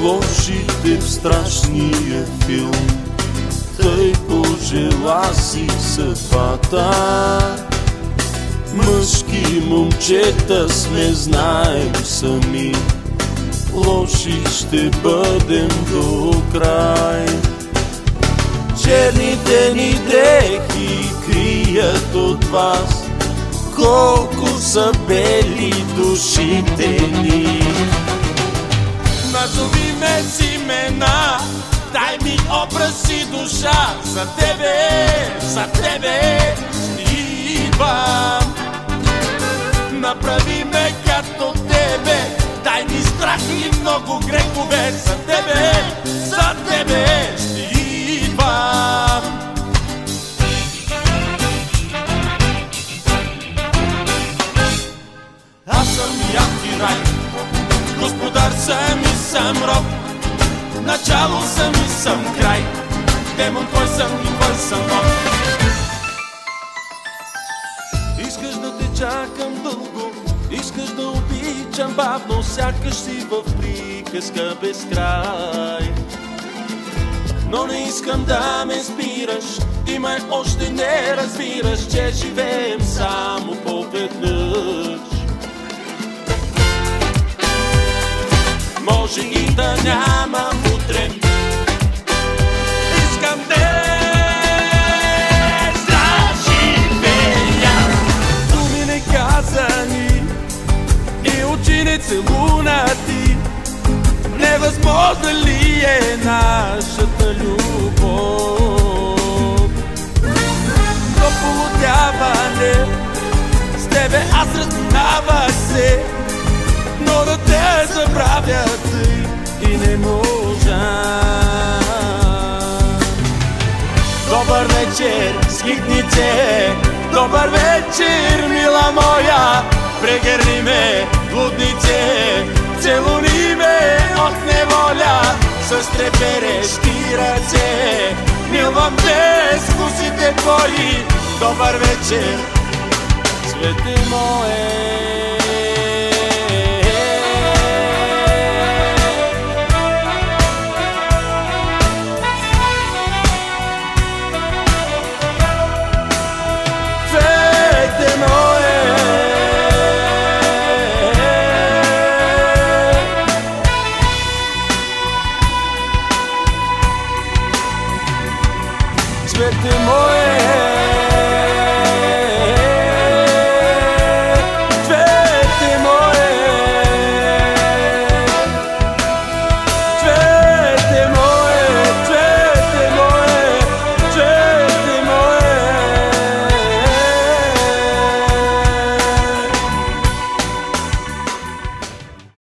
лошите в страшния филм. Тъй пожела си съдбата. Мъжки момчета сме, знаем сами, лоши ще бъдем до край. Черните ни дрехи крият от вас колко са бели душите ни. Назови ме с имена, дай ми образ и душа. За тебе идвам. Направи ме като тебе, дай ми страх и много грехове. За тебе ще идвам. Аз съм яд и рай, господар съм и съм роб. Начало съм и съм край, демон кой съм и кой съм бог. Искаш да те чакам дълго, искаш да обичам бавно, сякаш си в приказка без край. Но не искам да ме спираш, ти ме още не разбираш, че живеем само поведнъж. Може и да нямам утре, искам да заживея. Думи неказани и очи нецелунати, невъзможна ли е нашата любов? До полудяване с тебе аз разминавах се, но да те забравя тъй и не можа. Добър вечер, скитнице, добър вечер, мила моя. Прегърни ме, блуднице, целуни ме от неволя. С треперещи ръце милвам те с косите твои. Добър вечер, свете мое. Свете мое.